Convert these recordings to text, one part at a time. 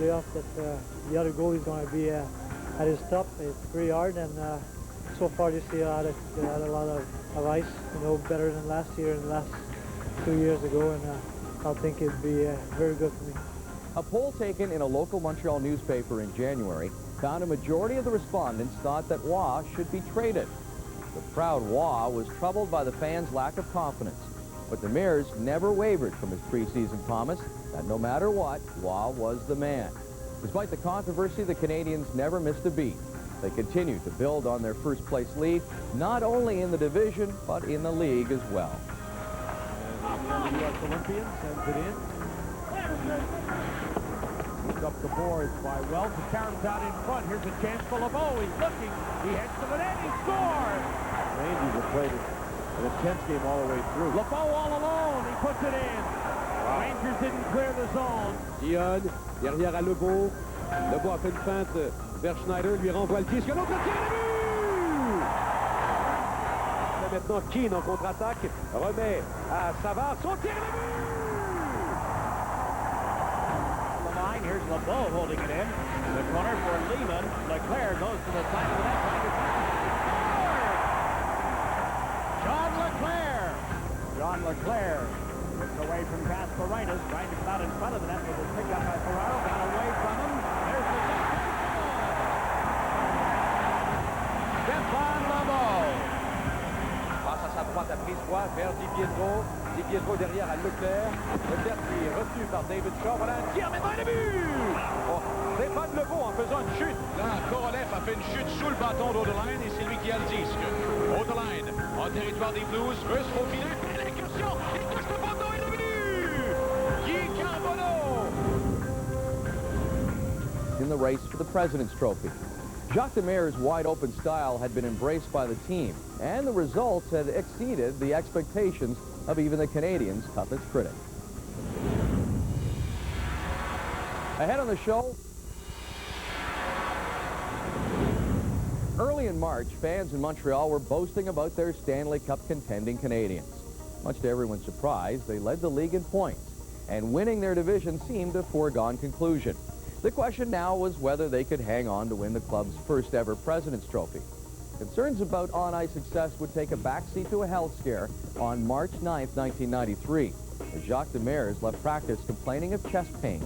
Playoff that the other goal is going to be at his top. It's pretty hard, and so far this year I had a lot of ice, better than last year and last 2 years ago, and I think it'd be very good for me. A poll taken in a local Montreal newspaper in January found a majority of the respondents thought that Waugh should be traded. The proud Waugh was troubled by the fans' lack of confidence, but Demers never wavered from his preseason promise that no matter what, Waugh was the man. Despite the controversy, the Canadiens never missed a beat. They continued to build on their first-place lead, not only in the division, but in the league as well. And the U.S. Olympians sends it in. Moves up the boards by Wells. The Caroms out in front. Here's a chance for LeBeau. He's looking. He heads to the net. He scores! Rangers have played an intense game all the way through. LeBeau all alone. He puts it in. Wow. Rangers didn't clear the zone. Dion, derrière à Lebeau. Lebeau a fait une feinte vers Schneider, lui renvoie le disque. L'autre tir, le but! Là maintenant, Keane en contre-attaque remet à Savard son tir, le but! The line, here's LeBeau holding it in. The corner for Lehman. Leclerc goes to the side of the net. John Leclerc. John Leclerc gets away from Kasparaitis. Trying to come out in front of the net, but was picked up by Ferraro. Got away from him. There's the Stéphane LeBeau. Passe à sa droite à Brisebois vers Di Pietro. Di Pietro derrière à Leclerc. Leclerc qui est retenu par David Shaw. Voilà un tir, maintenant le but! Oh, Stéphane Lebeau en faisant une chute. Là, Korolev a fait une chute sous le bâton d'Odeline et c'est lui qui a le disque. Odeline, en territoire des Blues, veut se faufiler. Et l'incursion, il touche le bâton et le but! Guy Carbonneau! In the race for the President's Trophy, Jacques Demers' wide-open style had been embraced by the team, and the results had exceeded the expectations of even the Canadiens' toughest critic. Ahead on the show, early in March, fans in Montreal were boasting about their Stanley Cup contending Canadiens. Much to everyone's surprise, they led the league in points, and winning their division seemed a foregone conclusion. The question now was whether they could hang on to win the club's first ever President's Trophy. Concerns about on-ice success would take a backseat to a health scare on March 9th, 1993, as Jacques Demers left practice complaining of chest pain.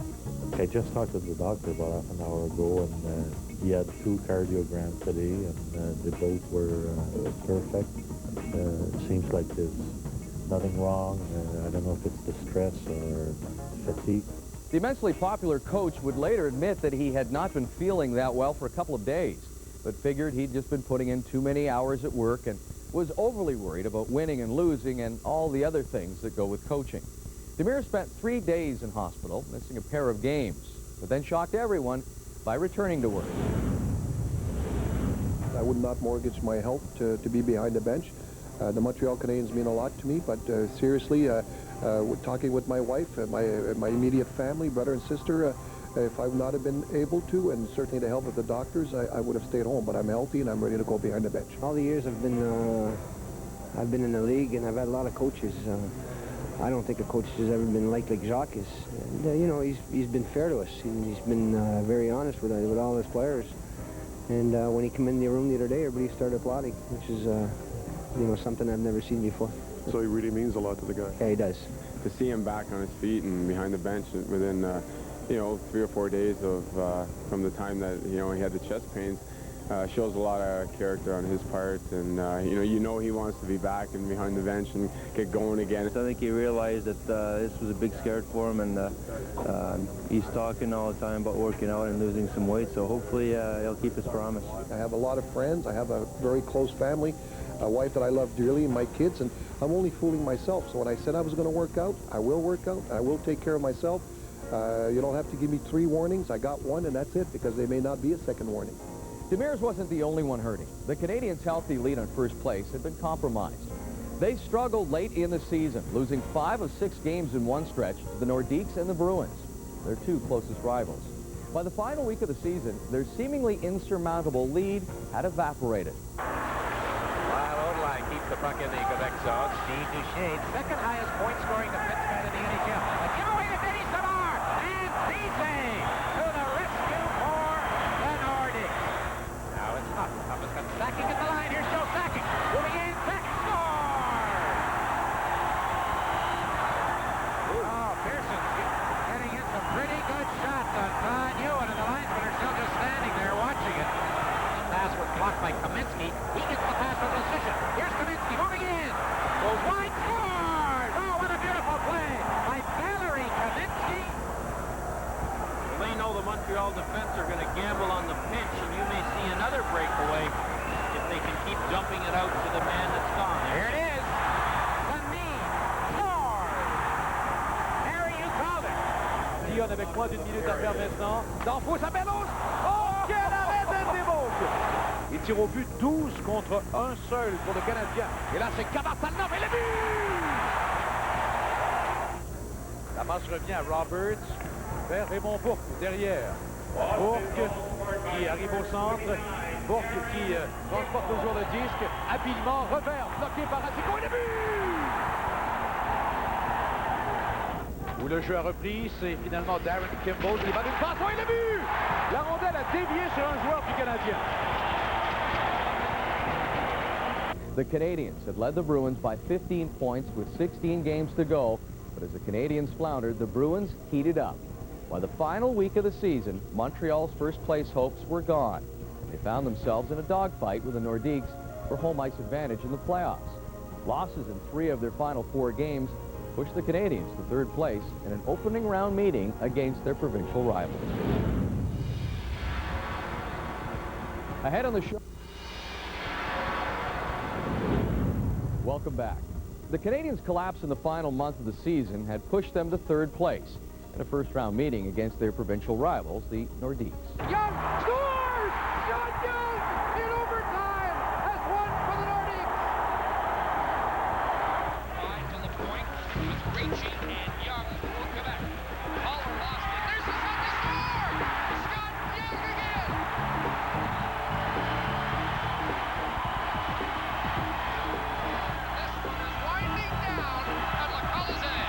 I just talked to the doctor about half an hour ago, and he had 2 cardiograms today, and they both were perfect. It seems like there's nothing wrong. I don't know if it's the stress or fatigue. The immensely popular coach would later admit that he had not been feeling that well for a couple of days, but figured he'd just been putting in too many hours at work and was overly worried about winning and losing and all the other things that go with coaching. Demers spent 3 days in hospital, missing a pair of games, but then shocked everyone by returning to work. I would not mortgage my health to be behind the bench. The Montreal Canadiens mean a lot to me, but seriously, talking with my wife, my immediate family, brother and sister, if I would not have been able to, and certainly the help of the doctors, I would have stayed home. But I'm healthy and I'm ready to go behind the bench. All the years I've been in the league, and I've had a lot of coaches. I don't think a coach has ever been like Jacques is. And, you know, he's been fair to us. He's been very honest with all his players. And when he came in the room the other day, everybody started applauding, which is you know, something I've never seen before. So he really means a lot to the guy. Yeah, he does. To see him back on his feet and behind the bench within, you know, 3 or 4 days of from the time that, you know, he had the chest pains, shows a lot of character on his part, and you know he wants to be back and behind the bench and get going again. So I think he realized that this was a big scare for him, and he's talking all the time about working out and losing some weight, so hopefully he'll keep his promise. I have a lot of friends. I have a very close family, a wife that I love dearly, and my kids, and I'm only fooling myself. So when I said I was going to work out, I will work out. I will take care of myself. You don't have to give me 3 warnings. I got 1, and that's it, because there may not be a second warning. Demers wasn't the only one hurting. The Canadiens' healthy lead on first place had been compromised. They struggled late in the season, losing 5 of 6 games in one stretch to the Nordiques and the Bruins, their 2 closest rivals. By the final week of the season, their seemingly insurmountable lead had evaporated. While Odeline keeps the puck in the Quebec zone, Steve Duchesne, second highest point-scoring defenseman in the NHL. A giveaway to Denny Savard, and Cisse to the the Montreal defense are going to gamble on the pinch, and you may see another breakaway if they can keep dumping it out to the man that's gone. Here it is. Sundin scores. Harry, you called it. Dionne avec moins d'une minute à faire maintenant. D'Anfos à Bellows. Oh, quel arrêt d'Endebok! Il tire au but 12 contre 1 seul pour le Canadien. Et là, c'est Kabartalnov et le but! La passe revient à Roberts vers Raymond Bourque derrière. Bourque qui arrive au centre. Bourque qui transporte toujours le disque. Habilement, revers, bloqué par Rasico et le but! Où le jeu a repris, c'est finalement Darren Kimball qui va d'une passe. Oh, et le but! La rondelle a dévié sur un joueur du Canadien. The Canadiens had led the Bruins by 15 points with 16 games to go, but as the Canadiens floundered, the Bruins heated up. By the final week of the season, Montreal's first-place hopes were gone. They found themselves in a dogfight with the Nordiques for home ice advantage in the playoffs. Losses in 3 of their final 4 games pushed the Canadiens to 3rd place in an opening round meeting against their provincial rivals. Ahead on the show. Welcome back. The Canadiens' collapse in the final month of the season had pushed them to 3rd place in a first-round meeting against their provincial rivals, the Nordiques. Young scores! John Young in overtime has won for the Nordiques. Line to the point with reaching and Young for Quebec. Haller lost it. There's the second score! Scott Young again! This one is winding down at La Coliseau.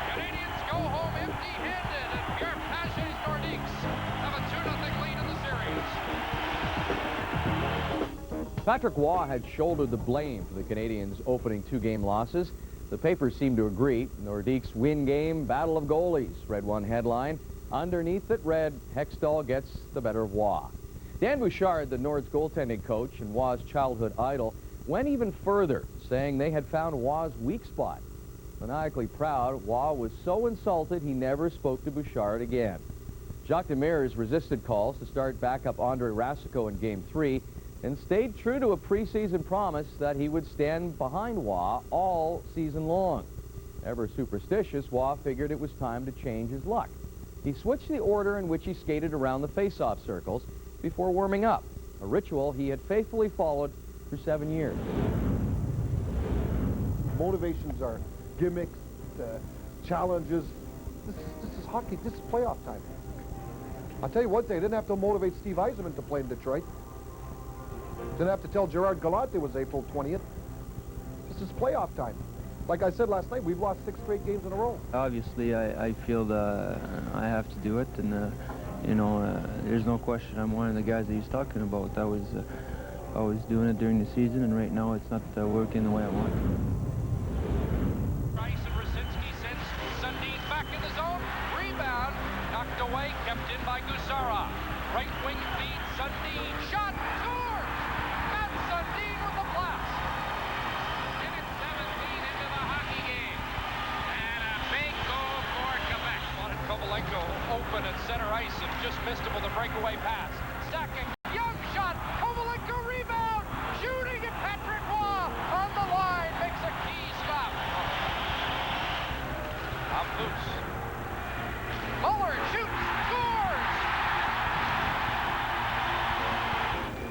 Canadiens go home empty-handed, and Pierre Paget's Nordiques have a 2-0 lead in the series. Patrick Waugh had shouldered the blame for the Canadiens' opening 2-game losses. The papers seemed to agree. Nordiques win game, battle of goalies, read one headline. Underneath it read, Hextall gets the better of Waugh. Dan Bouchard, the Nord's goaltending coach and Waugh's childhood idol, went even further, saying they had found Waugh's weak spot. Maniacally proud, Waugh was so insulted he never spoke to Bouchard again. Jacques Demers resisted calls to start backup Andre Rasico in Game 3 and stayed true to a preseason promise that he would stand behind Waugh all season long. Ever superstitious, Waugh figured it was time to change his luck. He switched the order in which he skated around the face-off circles before warming up, a ritual he had faithfully followed for 7 years. Motivations are gimmicks, challenges. This is hockey. This is playoff time. I'll tell you one thing, they didn't have to motivate Steve Yzerman to play in Detroit. Didn't have to tell Gerard Gallant it was April 20th. This is playoff time. Like I said last night, we've lost 6 straight games in a row. Obviously, I feel that I have to do it, and you know, there's no question I'm one of the guys that he's talking about. I was doing it during the season, and right now it's not working the way I want. Price and Rosinski sends Sundin back in the zone. Rebound, knocked away, kept in by Gusara. Right wing feed, Sundin, shot, scores! Matt Sundin with the blast. Minute 17 into the hockey game. And a big goal for Quebec. Wanted Kovalenko open at center ice and just missed him with a breakaway pass. Stacking, Young shot, Kovalenko rebound, shooting, and Patrick Waugh on the line makes a key stop. Up loose. Muller shoots, scores!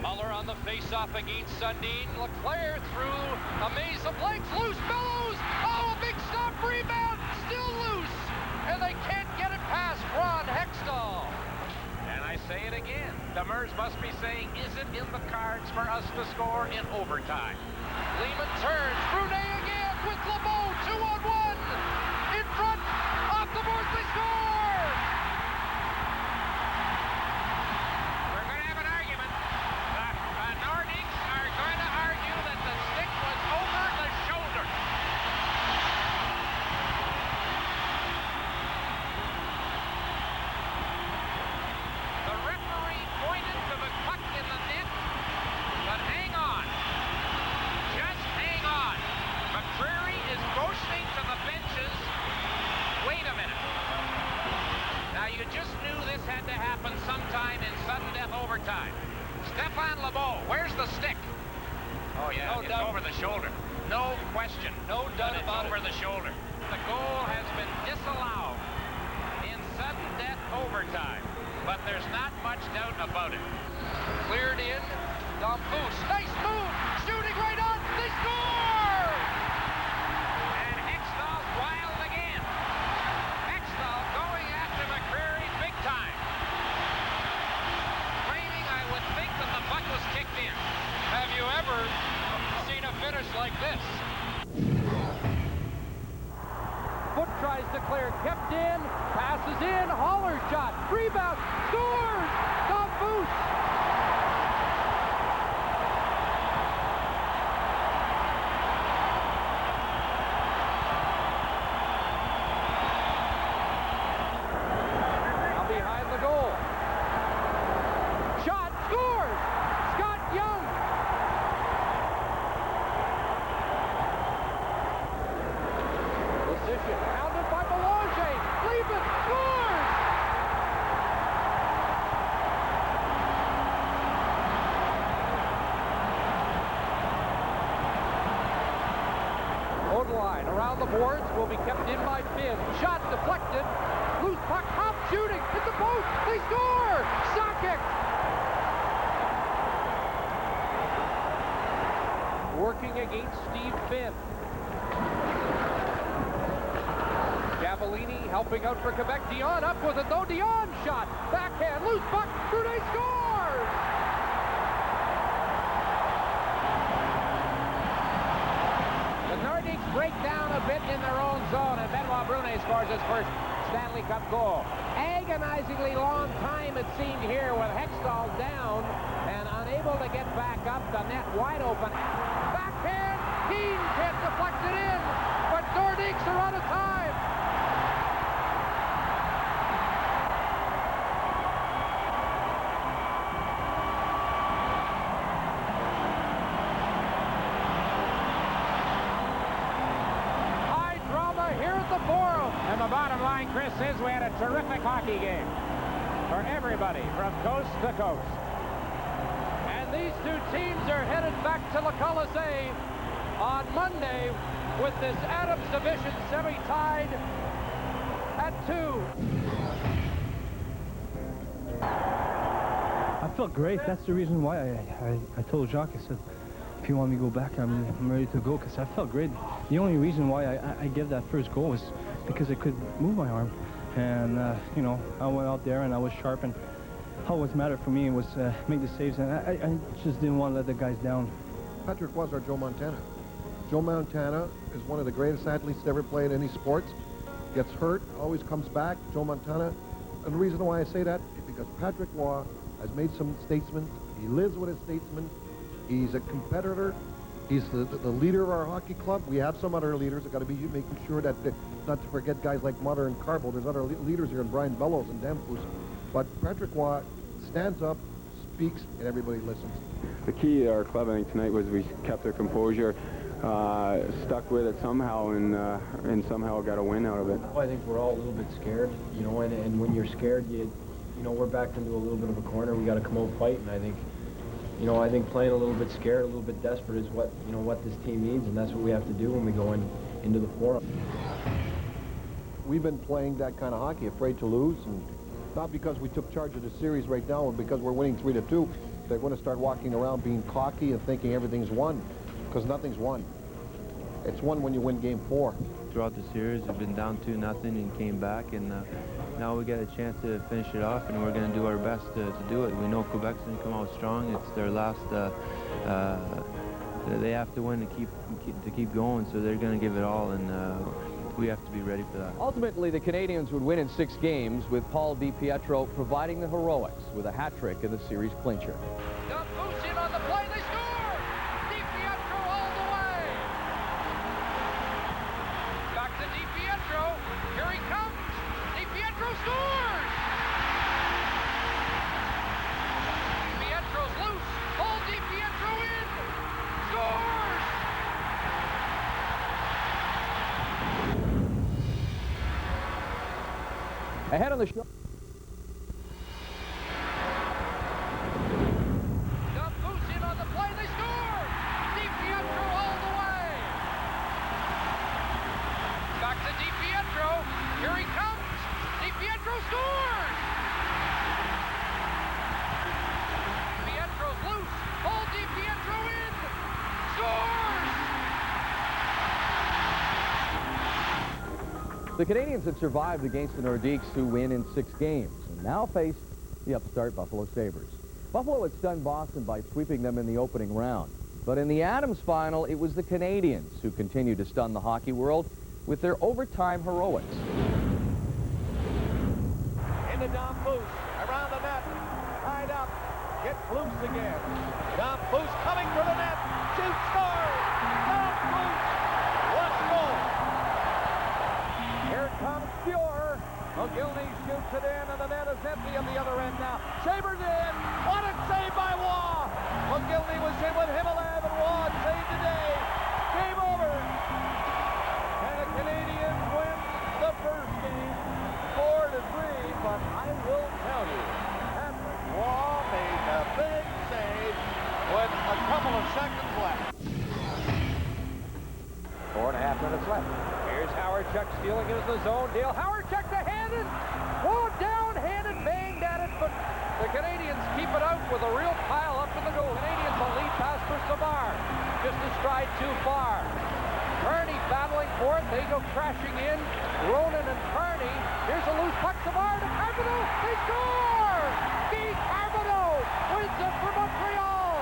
Muller on the face-off against Sundin. Leclerc through a maze of legs, loose, Bellows! Oh, a big stop, rebound, still loose! And they can't get it past Ron Hextall. And I say it again, Demers must be saying, is it in the cards for us to score in overtime? Lehman turns, Brunet again with LeBeau, 2-on-1! In front, off the board, they score! We're going to have an argument. The Nordiques are going to argue that the stick was over the shoulder. The referee pointed to the puck in the net, but hang on. Just hang on. McCreary is motioning no doubt about it. Over the shoulder. The goal has been disallowed in sudden death overtime, but there's not much doubt about it. Cleared in. Domfus, nice move, shooting right on. They score! And Hextall's wild again. Hextall going after McCreary big time. Claiming, I would think, that the puck was kicked in. Have you ever seen a finish like this? Foot tries to clear, kept in, passes in, Haller shot, rebound, scores! Domfus! Now behind the goal. Shot, scores! Scott Young! Position, pounded by Belanger. Cleveland scores! Line around the boards will be kept in by Finn. Shot deflected. Loose puck, hop shooting. Hit the post. They score! Sakic! Working against Steve Finn. Cavallini helping out for Quebec. Dion up with it though. Dion shot. Backhand. Loose puck. Brunet scores! Nordiques break down a bit in their own zone, and Benoit Brunet scores his first Stanley Cup goal. Agonizingly long time it seemed here with Hextall down and unable to get back up. The net wide open. Backhand, Keane can't deflect it in, but Nordiques are out of time. And the bottom line, Chris, is we had a terrific hockey game for everybody from coast to coast. And these two teams are headed back to Le Colisée on Monday with this Adams Division semi-tied at 2. I felt great. That's the reason why I told Jacques, I said, if you want me to go back, I'm ready to go, because I felt great. The only reason why I gave that first goal was because I could move my arm. And, you know, I went out there and I was sharp, and all what mattered for me was make the saves, and I just didn't want to let the guys down. Patrick was our Joe Montana. Joe Montana is one of the greatest athletes to ever play in any sports. Gets hurt, always comes back. Joe Montana. And the reason why I say that is because Patrick Roy has made some statesmen. He lives with his statesmen. He's a competitor. He's the leader of our hockey club. We have some other leaders that got to be making sure that, not to forget guys like Mutter and Carbo. There's other leaders here, and Brian Bellows and Damfus. But Patrick Roy stands up, speaks, and everybody listens. The key to our club, I think, tonight was we kept our composure, stuck with it somehow, and somehow got a win out of it. I think we're all a little bit scared, you know, and when you're scared, you know, we're backed into a little bit of a corner. We got to come out fight, and I think, you know, I think playing a little bit scared, a little bit desperate is what, you know, what this team needs, and that's what we have to do when we go into the forum. We've been playing that kind of hockey, afraid to lose, and not because we took charge of the series right now, but because we're winning 3-2. They're going to start walking around being cocky and thinking everything's won, because nothing's won. It's won when you win Game 4. Throughout the series, we've been down 2-0 and came back, and now we get a chance to finish it off, and we're going to do our best to do it. We know Quebec's going to come out strong. It's their last. They have to win to keep going, so they're going to give it all, and we have to be ready for that. Ultimately, the Canadiens would win in 6 games, with Paul DiPietro providing the heroics with a hat trick in the series clincher. Domfus in on the play, they score! DiPietro all the way! Back to DiPietro, here he comes! DiPietro scores! DiPietro's loose, hold DiPietro in! Scores! Ahead on the show. Domfus in on the play, they score! DiPietro all the way! Here he comes. DiPietro scores. Pietro's loose. Pull DiPietro in. Scores. The Canadiens had survived against the Nordiques, who win in 6 games, and now face the upstart Buffalo Sabres. Buffalo had stunned Boston by sweeping them in the opening round. But in the Adams final, it was the Canadiens who continued to stun the hockey world with their overtime heroics. Into Dom Foose, around the net, tied up, gets loose again. Dom Foose coming for the net, shoots, scores! Dom Foose, one goal. Here comes Fuhr. McGillney shoots it in, and the net is empty at the other end now. Sabres in, what a save by Waugh! McGillney was in with Himmelab, and Waugh saved the day. Game over. And the Canadiens win the first game 4-3, but I will tell you, Patrick Waugh made a big save with a couple of seconds left. 4.5 minutes left. Here's Howard Chuck stealing into the zone deal. Howard Chuck to handed. Waugh down-handed, banged at it, but the Canadiens keep it out with a real pile up in the goal. Canadiens a lead pass for Savard. Just a stride too far. Kearney battling for it. They go crashing in. Ronan and Kearney. Here's a loose puck. Savard to Carbonneau. They score! Guy Carbonneau wins it for Montreal.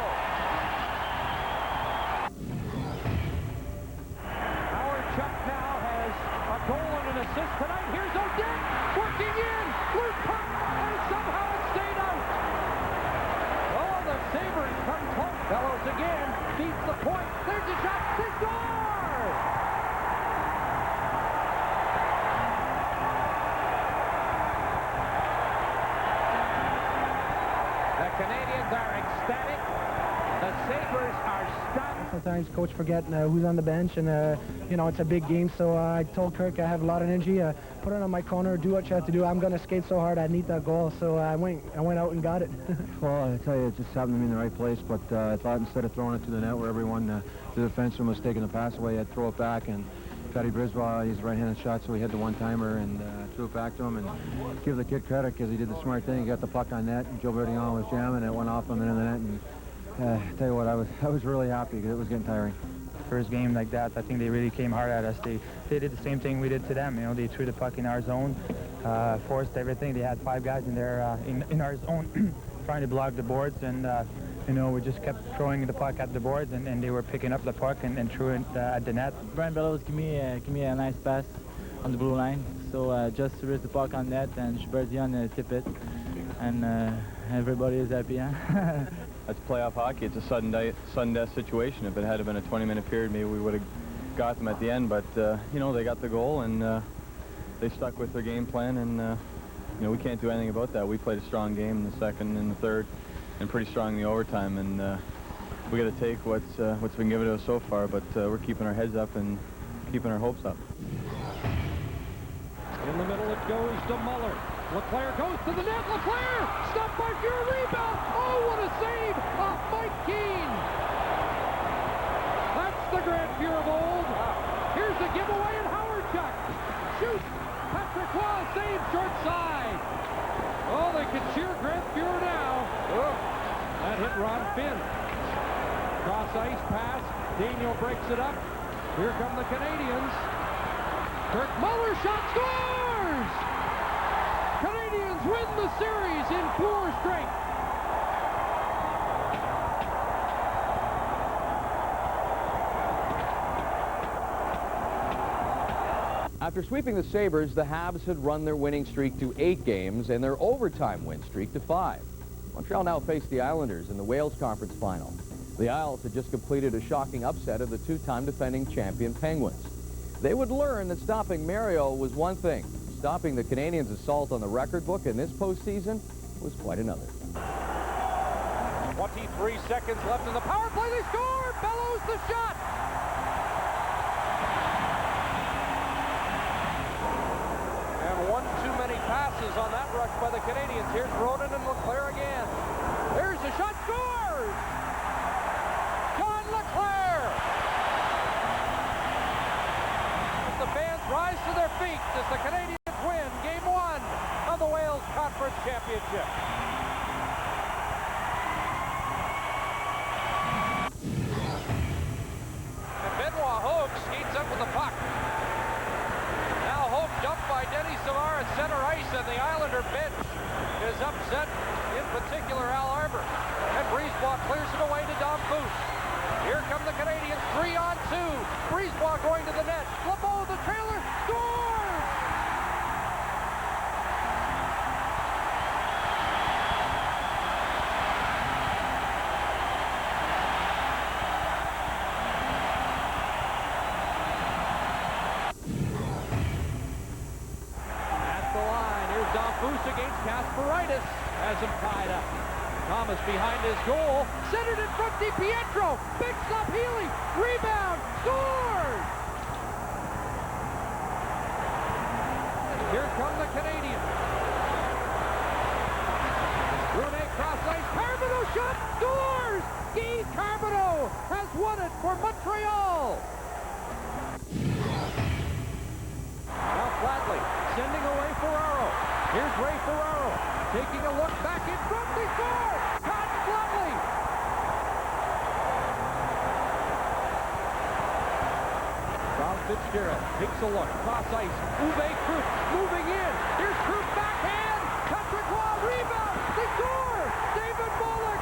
Howard Chuck now has a goal and an assist tonight. Here's Odette working in. Loose puck. And somehow it stayed out. Oh, the Sabres come close. Bellows again. Beats the point. There's a shot. They score! The Canadiens are ecstatic. The Sabres are stunned. Sometimes coach forget who's on the bench, and you know, it's a big game, so I told Kirk I have a lot of energy. Put it on my corner, do what you have to do. I'm going to skate so hard I need that goal, so I went out and got it. Well, I tell you, it just happened to me in the right place, but I thought instead of throwing it to the net where everyone, the defenseman was taking the pass away, I'd throw it back, and Patty Brisbois, he's a right-handed shot, so he had the one-timer and threw it back to him, and give the kid credit because he did the smart thing. He got the puck on net, and Joe Bertillon was jamming, and it went off him into the net, and tell you what, I was really happy because it was getting tiring. First game like that, I think they really came hard at us. They did the same thing we did to them. You know, they threw the puck in our zone, forced everything. They had 5 guys in there in our zone trying to block the boards, and you know, we just kept throwing the puck at the boards, and they were picking up the puck and threw it at the net. Brian Bellows give me a nice pass on the blue line, so just to raise the puck on net, and Bertillon tip it, and everybody is happy. Huh? That's playoff hockey. It's a sudden death situation. If it had been a 20-minute period, maybe we would have got them at the end. But you know, they got the goal, and they stuck with their game plan. And you know, we can't do anything about that. We played a strong game in the second and the third, and pretty strong in the overtime. And we got to take what's been given to us so far. But we're keeping our heads up and keeping our hopes up. In the middle it goes to Muller. LeClaire goes to the net. LeClaire stopped by Fuhr, rebound. Oh, what a save off Mike Keane. That's the Grant Fuhr of old. Here's the giveaway, and Howard Chuck shoots. Patrick Waugh saves short side. Oh, they can cheer Grant Fuhr now. Oh, that hit Ron Finn. Cross ice pass. Daniel breaks it up. Here come the Canadiens. Kirk Muller shot, scores! Canadiens win the series in 4 straight. After sweeping the Sabres, the Habs had run their winning streak to 8 games and their overtime win streak to 5. Montreal now faced the Islanders in the Wales Conference Final. The Isles had just completed a shocking upset of the 2-time defending champion Penguins. They would learn that stopping Mario was one thing. Stopping the Canadiens' assault on the record book in this postseason was quite another. 23 seconds left in the power play. They score! Bellows the shot! And one too many passes on that rush by the Canadiens. Here's Ronan and LeClaire again. There's the shot, scores! John LeClaire! As the fans rise to their feet as the Canadiens chip. And Benoit Hogue skates up with the puck. Now Hogue dumped by Denny Savard at center ice, and the Islander bench is upset, in particular Al Arbor. And Brisebois clears it away to Dom Foose. Here come the Canadiens, 3-on-2. Brisebois going to the net. LeBeau, the trailer, scores! At the line, here's Dom Foose against Kasparaitis. Has him tied up. Thomas behind his goal, centered in front, DiPietro, picks up Healy, rebound, scores! Here come the Canadiens. Brunet cross ice, Carbonneau shot, scores! Guy Carbonneau has won it for Montreal. Now Flatley, sending away Ferraro. Here's Ray Ferraro, taking a look back in front, they score! Todd Flatley! Rob Fitzgerald takes a look, cross ice, Uwe Krupp moving in. Here's Krupp backhand, Patrick Waugh, rebound, they score! David Bullock!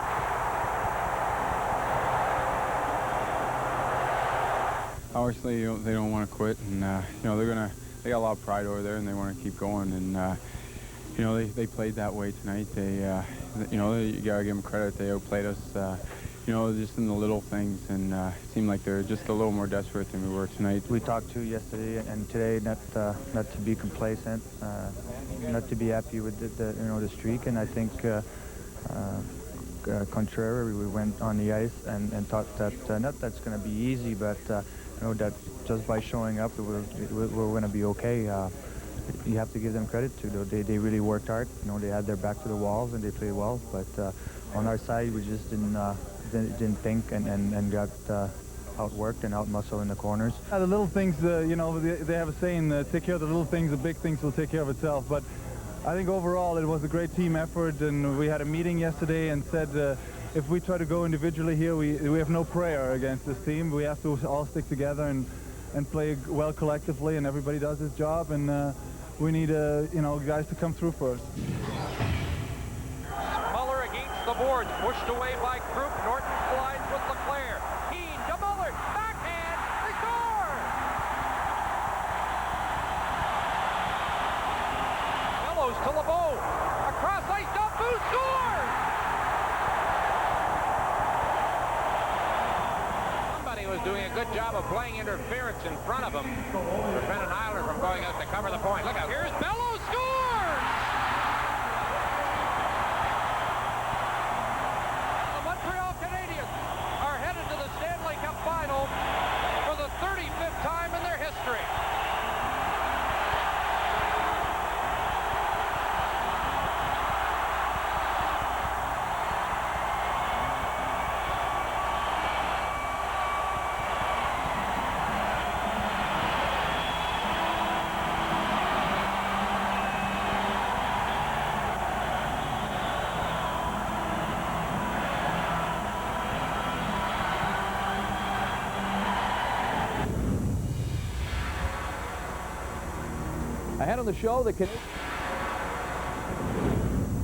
Obviously, they don't want to quit, and they got a lot of pride over there, and they want to keep going. And they played that way tonight. You gotta give them credit. They outplayed us, just in the little things, and it seemed like they're just a little more desperate than we were tonight. We talked to yesterday and today not to be complacent, not to be happy with the streak, and I think contrary, we went on the ice and thought that not that's going to be easy, but that just by showing up we're going to be okay. You have to give them credit to. They really worked hard. They had their back to the walls and they played well. But on our side, we just didn't think and got outworked and outmuscled in the corners. The little things, they have a saying: take care of the little things, the big things will take care of itself. But I think overall it was a great team effort, and we had a meeting yesterday and said if we try to go individually here, we have no prayer against this team. We have to all stick together and play well collectively, and everybody does his job, and we need guys to come through for us. Muller against the boards, pushed away by Krupp. Norton slides with LeClaire. Keane to Muller, backhand, they score! Fellows to LeBeau, across ice, Dumbu scores! Somebody was doing a good job of playing interference in front of him to prevent an Islander from going out to cover the point. Look out, here's Bellows, scores! The Montreal Canadiens are headed to the Stanley Cup Final for the 35th time in their history. Ahead on the show, the Canadiens.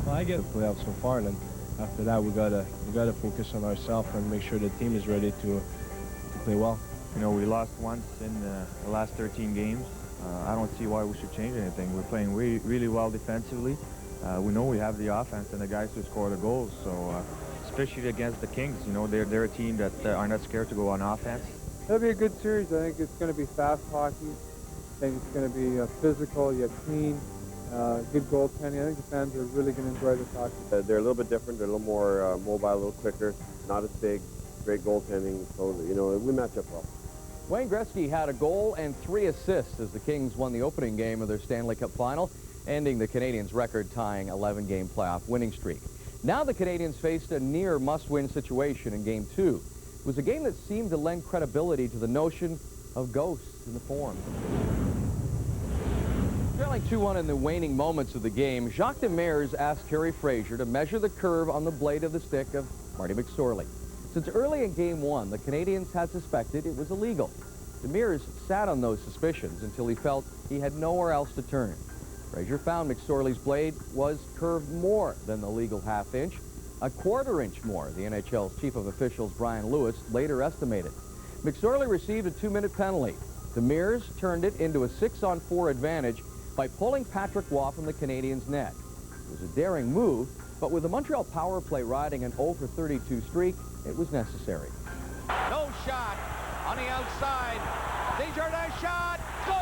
Well, I get the playoffs so far, and then after that we gotta focus on ourselves and make sure the team is ready to play well. We lost once in the last 13 games. I don't see why we should change anything. We're playing really well defensively. We know we have the offense and the guys who score the goals. So, especially against the Kings, they're a team that are not scared to go on offense. It'll be a good series. I think it's going to be fast hockey. I think it's going to be physical, yet clean, good goaltending. I think the fans are really going to enjoy this hockey. They're a little bit different. They're a little more mobile, a little quicker, not as big, great goaltending. So, we match up well. Wayne Gretzky had a goal and 3 assists as the Kings won the opening game of their Stanley Cup Final, ending the Canadiens' record-tying 11-game playoff winning streak. Now the Canadiens faced a near must-win situation in Game 2. It was a game that seemed to lend credibility to the notion of ghosts in the form. Trailing Trailing 2-1 in the waning moments of the game, Jacques Demers asked Kerry Fraser to measure the curve on the blade of the stick of Marty McSorley. Since early in Game 1, the Canadiens had suspected it was illegal. Demers sat on those suspicions until he felt he had nowhere else to turn. Fraser found McSorley's blade was curved more than the legal half-inch, a quarter-inch more, the NHL's chief of officials Brian Lewis later estimated. McSorley received a 2-minute penalty. Demers turned it into a 6-on-4 advantage by pulling Patrick Waugh from the Canadiens' net. It was a daring move, but with the Montreal power play riding an 0-for-32 streak, it was necessary. No shot on the outside. Desjardins shot. Score!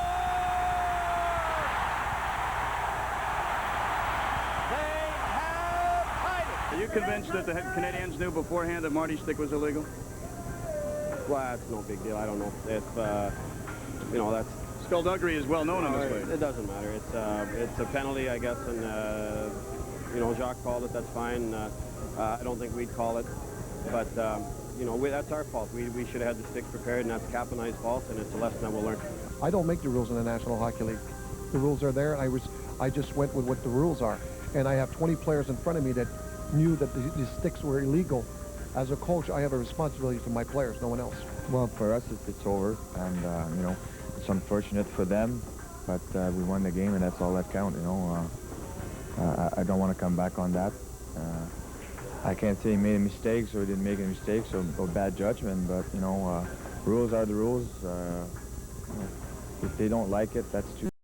They have tied it. Are you convinced that the Canadiens knew beforehand that Marty's stick was illegal? Well, that's no big deal. I don't know if, you know, that's... Skullduggery is well known on this way. It doesn't matter. It's a penalty, I guess, and, you know, Jacques called it. That's fine. I don't think we'd call it. But, you know, that's our fault. We should have had the sticks prepared, and that's Cap and I's fault, and it's a lesson that we'll learn. I don't make the rules in the National Hockey League. The rules are there, and I just went with what the rules are. And I have 20 players in front of me that knew that the sticks were illegal. As a coach, I have a responsibility to my players, no one else. Well, for us, it's over, and, you know, it's unfortunate for them, but we won the game, and that's all that counts, you know. I don't want to come back on that. I can't say he made mistakes or didn't make any mistakes or bad judgment, but, you know, rules are the rules. You know, if they don't like it, that's too